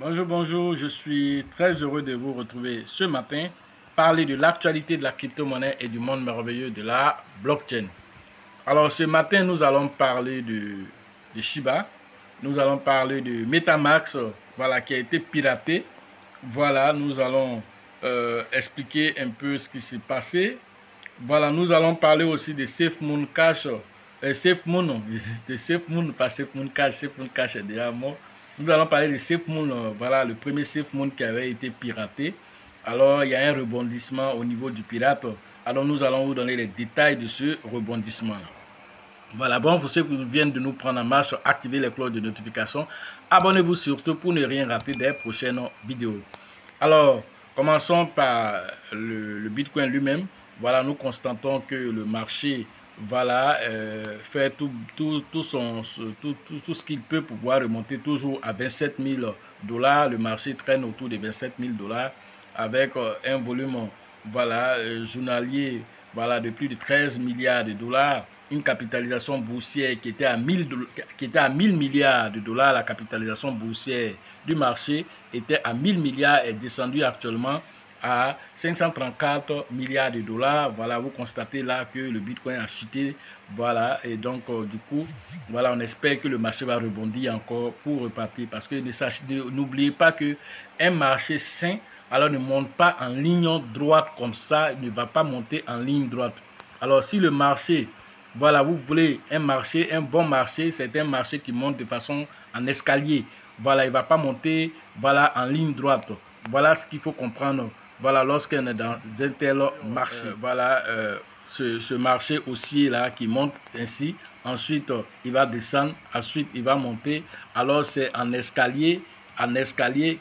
Bonjour, bonjour, je suis très heureux de vous retrouver ce matin, parler de l'actualité de la crypto-monnaie et du monde merveilleux de la blockchain. Alors ce matin, nous allons parler de Shiba, nous allons parler de MetaMask, voilà, qui a été piraté. Voilà, nous allons expliquer un peu ce qui s'est passé. Voilà, nous allons parler aussi de SafeMoon Cash, SafeMoon, de SafeMoon, pas SafeMoon Cash est déjà mort. Nous allons parler de SafeMoon, voilà, le premier SafeMoon qui avait été piraté. Alors, il y a un rebondissement au niveau du pirate. Alors, nous allons vous donner les détails de ce rebondissement. Voilà, bon, pour ceux qui viennent de nous prendre en marche, activez les cloches de notification. Abonnez-vous surtout pour ne rien rater des prochaines vidéos. Alors, commençons par le Bitcoin lui-même. Voilà, nous constatons que le marché voilà, fait tout ce qu'il peut pour pouvoir remonter toujours à 27 000 $. Le marché traîne autour de 27 000 $ avec un volume voilà, journalier voilà, de plus de 13 milliards de dollars. Une capitalisation boursière qui était à 1000 milliards de dollars. La capitalisation boursière du marché était à 1000 milliards et est descendue actuellement à 534 milliards de dollars. Voilà, vous constatez là que le Bitcoin a chuté. Voilà, et donc du coup, voilà, on espère que le marché va rebondir encore pour repartir. Parce que n'oubliez pas que un marché sain, alors ne monte pas en ligne droite comme ça, il ne va pas monter en ligne droite. Alors si le marché, voilà, vous voulez un marché, un bon marché, c'est un marché qui monte de façon en escalier. Voilà, il ne va pas monter voilà, en ligne droite. Voilà ce qu'il faut comprendre. Voilà, lorsqu'on est dans un tel marché. Voilà, ce marché haussier là qui monte ainsi. Ensuite, il va descendre. Ensuite, il va monter. Alors, c'est en escalier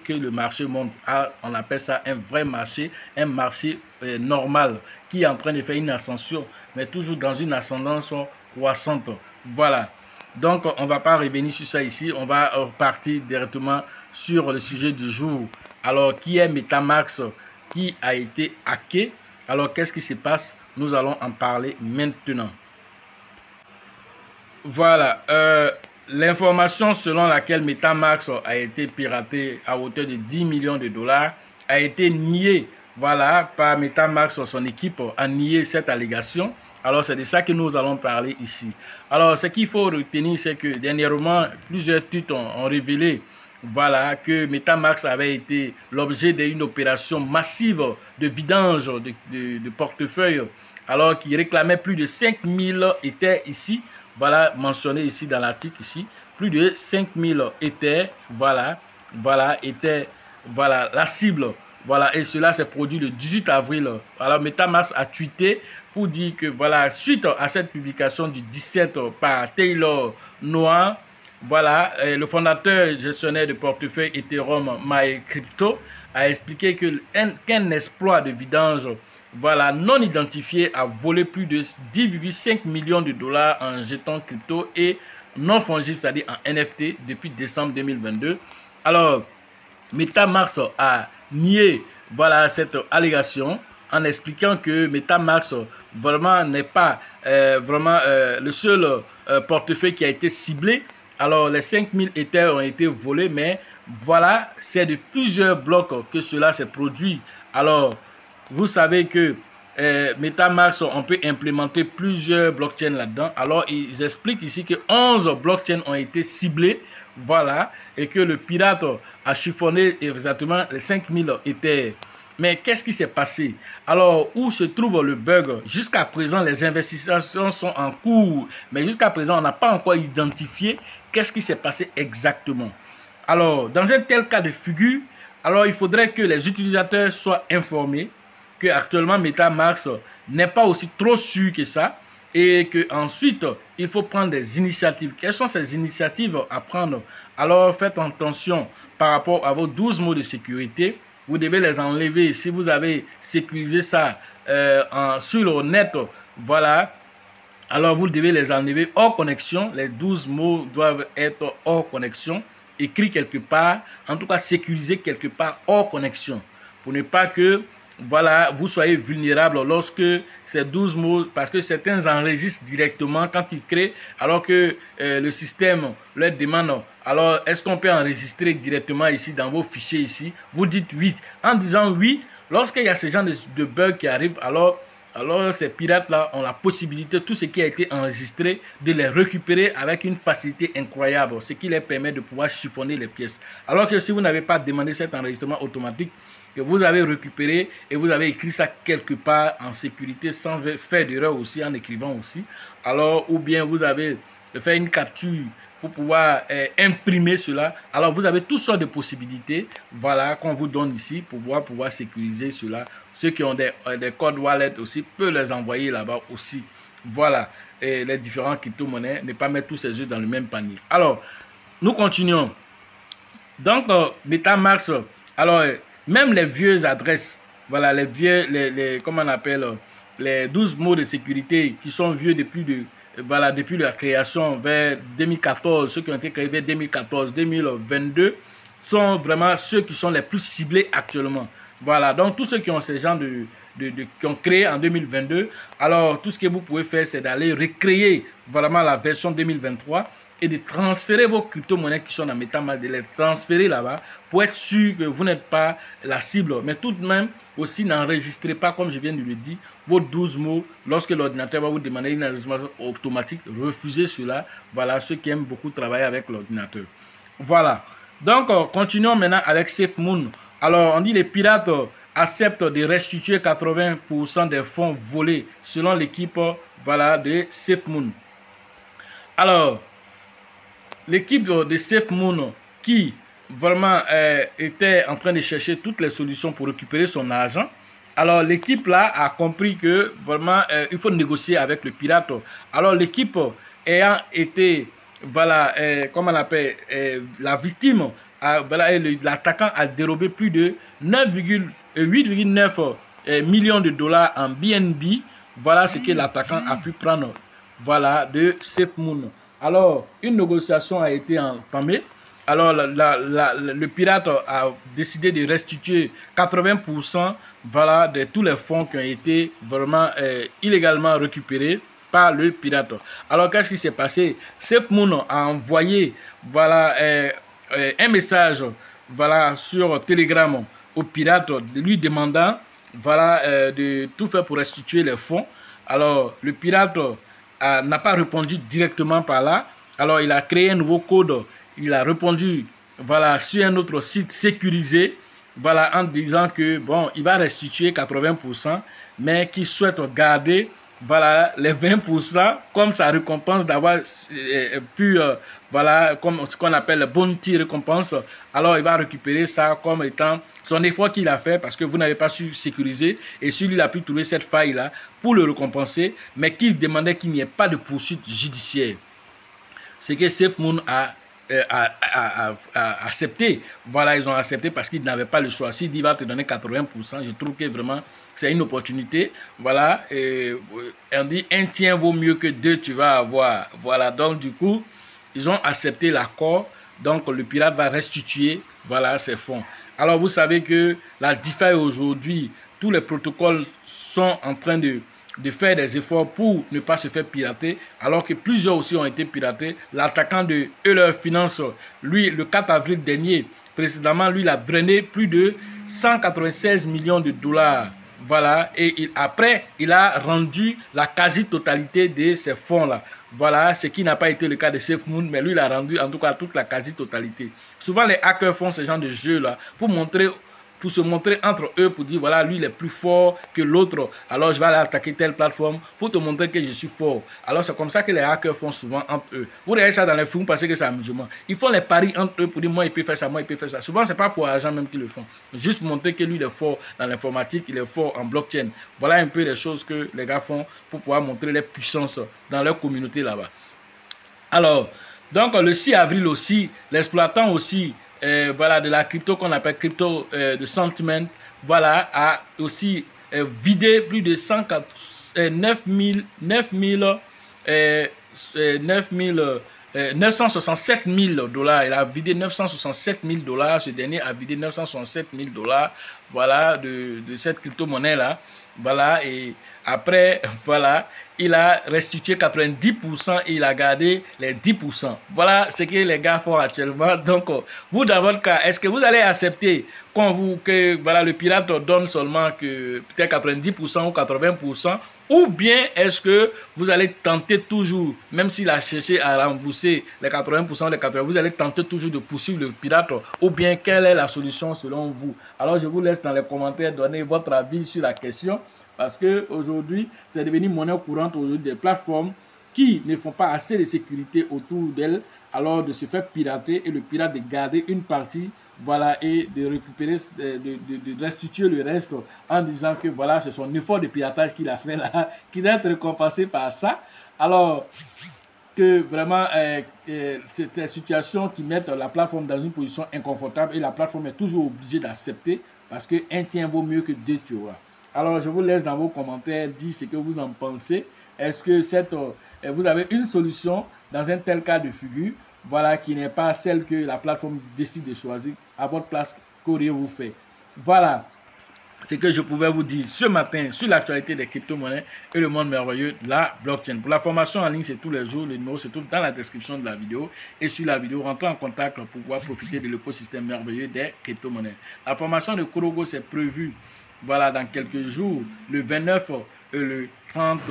que le marché monte. Ah, on appelle ça un vrai marché, un marché normal qui est en train de faire une ascension, mais toujours dans une ascendance croissante. Voilà. Donc, on ne va pas revenir sur ça ici. On va partir directement sur le sujet du jour. Alors, qui est MetaMask qui a été hacké? Alors, qu'est-ce qui se passe? Nous allons en parler maintenant. Voilà. L'information selon laquelle MetaMask a été piraté à hauteur de 10 millions de dollars a été niée voilà, par MetaMask, son équipe a nié cette allégation. Alors, c'est de ça que nous allons parler ici. Alors, ce qu'il faut retenir, c'est que dernièrement, plusieurs tweets ont révélé voilà, que MetaMask avait été l'objet d'une opération massive de vidange de portefeuille, alors qu'il réclamait plus de 5000 Ethers ici. Voilà, mentionné ici dans l'article ici, plus de 5000 Ethers, voilà, était voilà, la cible. Voilà, et cela s'est produit le 18 avril. Alors, MetaMask a tweeté pour dire que, voilà, suite à cette publication du 17 par Taylor Noah, voilà, le fondateur gestionnaire de portefeuille Ethereum, MyCrypto, a expliqué qu'un exploit de vidange voilà, non identifié a volé plus de 10,5 millions de dollars en jetons crypto et non fongibles, c'est-à-dire en NFT, depuis décembre 2022. Alors, MetaMask a nié voilà, cette allégation en expliquant que MetaMask vraiment n'est pas le seul portefeuille qui a été ciblé. Alors, les 5000 Ethers ont été volés, mais voilà, c'est de plusieurs blocs que cela s'est produit. Alors, vous savez que MetaMask, on peut implémenter plusieurs blockchains là-dedans. Alors, ils expliquent ici que 11 blockchains ont été ciblés. Voilà, et que le pirate a chiffonné exactement les 5000 Ethers. Mais qu'est-ce qui s'est passé? Alors, où se trouve le bug? Jusqu'à présent, les investigations sont en cours, mais jusqu'à présent, on n'a pas encore identifié qu'est-ce qui s'est passé exactement. Alors, dans un tel cas de figure, alors il faudrait que les utilisateurs soient informés que actuellement MetaMask n'est pas aussi trop sûr que ça et que ensuite il faut prendre des initiatives. Quelles sont ces initiatives à prendre? Alors faites attention par rapport à vos 12 mots de sécurité. Vous devez les enlever si vous avez sécurisé ça sur le net. Voilà. Alors vous devez les enlever hors connexion. Les 12 mots doivent être hors connexion, écrits quelque part, en tout cas sécurisés quelque part hors connexion, pour ne pas que voilà, vous soyez vulnérable lorsque ces 12 mots, parce que certains enregistrent directement quand ils créent, alors que le système leur demande, alors est-ce qu'on peut enregistrer directement ici dans vos fichiers ici? Vous dites oui. En disant oui, lorsqu'il y a ce genre de bugs qui arrivent, alors ces pirates-là ont la possibilité, tout ce qui a été enregistré, de les récupérer avec une facilité incroyable, ce qui leur permet de pouvoir chiffonner les pièces. Alors que si vous n'avez pas demandé cet enregistrement automatique, que vous avez récupéré et vous avez écrit ça quelque part en sécurité sans faire d'erreur aussi, en écrivant aussi, alors, ou bien vous avez fait une capture pour pouvoir imprimer cela, alors vous avez toutes sortes de possibilités, voilà, qu'on vous donne ici pour pouvoir sécuriser cela. Ceux qui ont des codes wallet aussi peuvent les envoyer là-bas aussi. Voilà, et les différents crypto-monnaies, ne pas mettre tous ses œufs dans le même panier. Alors, nous continuons. Donc, MetaMask, alors, même les vieux adresses, voilà, les vieux, comment on appelle, les 12 mots de sécurité qui sont vieux voilà, depuis la création vers 2014, ceux qui ont été créés vers 2014, 2022, sont vraiment ceux qui sont les plus ciblés actuellement. Voilà, donc tous ceux qui ont ces gens qui ont créé en 2022, alors tout ce que vous pouvez faire, c'est d'aller recréer vraiment la version 2023 et de transférer vos crypto-monnaies qui sont dans MetaMask, de les transférer là-bas pour être sûr que vous n'êtes pas la cible. Mais tout de même, aussi n'enregistrez pas, comme je viens de le dire, vos 12 mots lorsque l'ordinateur va vous demander une enregistrement automatique. Refusez cela. Voilà, ceux qui aiment beaucoup travailler avec l'ordinateur. Voilà. Donc, continuons maintenant avec SafeMoon. Alors, on dit les pirates acceptent de restituer 80% des fonds volés selon l'équipe voilà, de SafeMoon. Alors, l'équipe de SafeMoon qui vraiment était en train de chercher toutes les solutions pour récupérer son argent. Alors l'équipe là a compris que vraiment il faut négocier avec le pirate. Alors l'équipe ayant été, voilà, comment on appelle, la victime, voilà, l'attaquant a dérobé plus de 8,9 millions de dollars en BNB. Voilà ce que l'attaquant a pu prendre, voilà, de SafeMoon. Alors, une négociation a été entamée. Alors, le pirate a décidé de restituer 80% voilà, de tous les fonds qui ont été vraiment illégalement récupérés par le pirate. Alors, qu'est-ce qui s'est passé? SafeMoon a envoyé voilà, un message voilà, sur Telegram au pirate, lui demandant voilà, de tout faire pour restituer les fonds. Alors, le pirate n'a pas répondu directement par là. Alors, il a créé un nouveau code. Il a répondu voilà, sur un autre site sécurisé, voilà, en disant que bon, il va restituer 80%, mais qu'il souhaite garder voilà, les 20% comme sa récompense d'avoir pu, voilà, comme ce qu'on appelle bounty récompense. Alors, il va récupérer ça comme étant son effort qu'il a fait parce que vous n'avez pas su sécuriser et celui il a pu trouver cette faille-là pour le récompenser, mais qu'il demandait qu'il n'y ait pas de poursuite judiciaire. Ce que SafeMoon a accepté. Voilà, ils ont accepté parce qu'ils n'avaient pas le choix. S'il dit qu'il va te donner 80%, je trouve que vraiment c'est une opportunité. Voilà, et on dit un tien vaut mieux que deux tu vas avoir. Voilà, donc du coup, ils ont accepté l'accord. Donc le pirate va restituer voilà, ses fonds. Alors vous savez que la DeFi aujourd'hui, tous les protocoles sont en train de faire des efforts pour ne pas se faire pirater, alors que plusieurs aussi ont été piratés. L'attaquant de Euler Finance, lui, le 4 avril dernier, précédemment, lui, il a drainé plus de 196 millions de dollars. Voilà, et après, il a rendu la quasi-totalité de ces fonds-là. Voilà, ce qui n'a pas été le cas de SafeMoon, mais lui, il a rendu en tout cas toute la quasi-totalité. Souvent, les hackers font ce genre de jeu-là pour se montrer entre eux, pour dire voilà, lui il est plus fort que l'autre, alors je vais aller attaquer telle plateforme pour te montrer que je suis fort. Alors c'est comme ça que les hackers font souvent entre eux. Vous regardez ça dans les films parce que c'est amusement. Ils font les paris entre eux pour dire moi il peut faire ça, moi il peut faire ça. Souvent c'est pas pour l'argent même qu'ils le font. Juste pour montrer que lui il est fort dans l'informatique, il est fort en blockchain. Voilà un peu les choses que les gars font pour pouvoir montrer leur puissance dans leur communauté là-bas. Alors, donc le 6 avril aussi, l'exploitant aussi voilà, de la crypto qu'on appelle crypto de sentiment, voilà, a aussi vidé plus de 9 000 967 000 $. Il a vidé 967 000 $. Ce dernier a vidé 967 000 $. Voilà, de cette crypto-monnaie-là. Voilà, et après, voilà, il a restitué 90% et il a gardé les 10%. Voilà ce que les gars font actuellement. Donc, vous, dans votre cas, est-ce que vous allez accepter que voilà, le pirate donne seulement que peut-être 90% ou 80%, ou bien est-ce que vous allez tenter toujours, même s'il a cherché à rembourser les 80%, les 80%, vous allez tenter toujours de poursuivre le pirate, ou bien quelle est la solution selon vous? Alors, je vous laisse dans les commentaires donner votre avis sur la question, parce que aujourd'hui, c'est devenu monnaie courante aujourd'hui des plateformes qui ne font pas assez de sécurité autour d'elles, alors de se faire pirater et le pirate de garder une partie, voilà, et de récupérer, de restituer le reste en disant que voilà, c'est son effort de piratage qu'il a fait là, qui doit être récompensé par ça. Alors que vraiment, c'est des situations qui mettent la plateforme dans une position inconfortable et la plateforme est toujours obligée d'accepter parce qu'un tien vaut mieux que deux tueurs. Alors, je vous laisse dans vos commentaires dire ce que vous en pensez. Est-ce que vous avez une solution dans un tel cas de figure, voilà, qui n'est pas celle que la plateforme décide de choisir? À votre place, qu'auriez-vous fait? Voilà ce que je pouvais vous dire ce matin sur l'actualité des crypto-monnaies et le monde merveilleux de la blockchain. Pour la formation en ligne, c'est tous les jours. Le numéro se trouve dans la description de la vidéo. Et sur la vidéo, rentrez en contact pour pouvoir profiter de l'écosystème merveilleux des crypto-monnaies. La formation de Korogo, c'est prévu, voilà, dans quelques jours, le 29 et le 30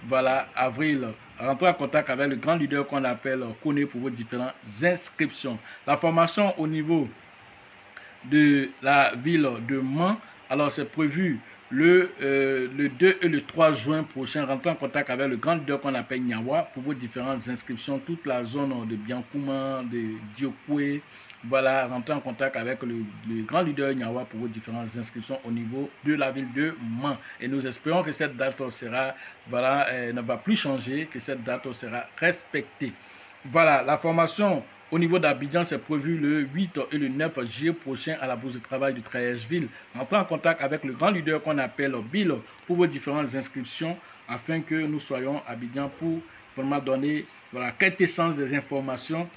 voilà, avril. Rentrez en contact avec le grand leader qu'on appelle Kone pour vos différentes inscriptions. La formation au niveau de la ville de Mans, alors c'est prévu le 2 et le 3 juin prochain. Rentrez en contact avec le grand leader qu'on appelle Nyawa pour vos différentes inscriptions. Toute la zone de Biancouma, de Diokwe. Voilà, rentrez en contact avec le grand leader Nyawa pour vos différentes inscriptions au niveau de la ville de Mans. Et nous espérons que cette date sera, voilà, ne va plus changer, que cette date sera respectée. Voilà, la formation au niveau d'Abidjan, c'est prévu le 8 et le 9 juillet prochain à la bourse de travail de Trècheville. Entrez en contact avec le grand leader qu'on appelle Bill pour vos différentes inscriptions afin que nous soyons à Abidjan pour vraiment donner voilà, quintessence des informations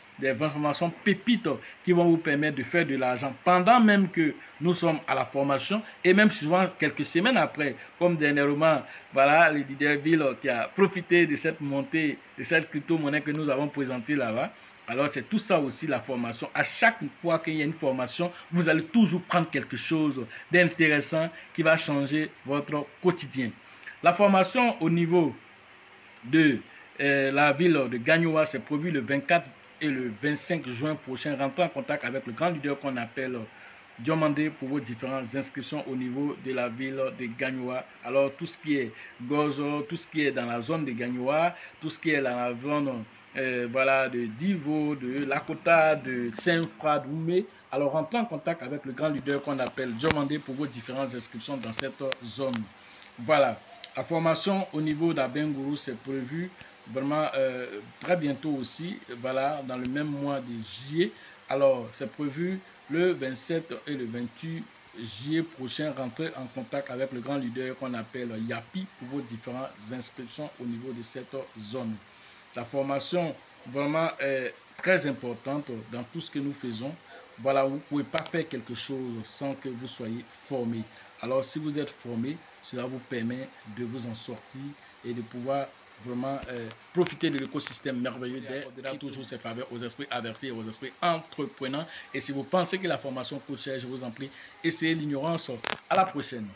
pépites qui vont vous permettre de faire de l'argent pendant même que nous sommes à la formation et même souvent quelques semaines après, comme dernièrement, voilà, le leader Bill qui a profité de cette montée, de cette crypto-monnaie que nous avons présentée là-bas. Alors, c'est tout ça aussi, la formation. À chaque fois qu'il y a une formation, vous allez toujours prendre quelque chose d'intéressant qui va changer votre quotidien. La formation au niveau de la ville de Gagnoa, c'est prévu le 24 et le 25 juin prochain. Rentrez en contact avec le grand leader qu'on appelle Diomandé pour vos différentes inscriptions au niveau de la ville de Gagnoa. Alors, tout ce qui est Gozo, tout ce qui est dans la zone de Gagnoa, tout ce qui est dans la zone voilà, de Divo, de Lakota, de Saint-Fra, d'Oumé. Alors, rentrez en contact avec le grand leader qu'on appelle Diomandé pour vos différentes inscriptions dans cette zone. Voilà. La formation au niveau d'Abengourou, c'est prévu vraiment très bientôt aussi, voilà, dans le même mois de juillet. Alors, c'est prévu le 27 et le 28 juillet prochain. Rentrez en contact avec le grand leader qu'on appelle Yapi pour vos différentes inscriptions au niveau de cette zone. La formation vraiment est très importante dans tout ce que nous faisons. Voilà, vous ne pouvez pas faire quelque chose sans que vous soyez formé. Alors, si vous êtes formé, cela vous permet de vous en sortir et de pouvoir vraiment profiter de l'écosystème merveilleux des toujours ses faveurs aux esprits avertis et aux esprits entreprenants. Et si vous pensez que la formation coûte cher, je vous en prie, essayez l'ignorance. À la prochaine.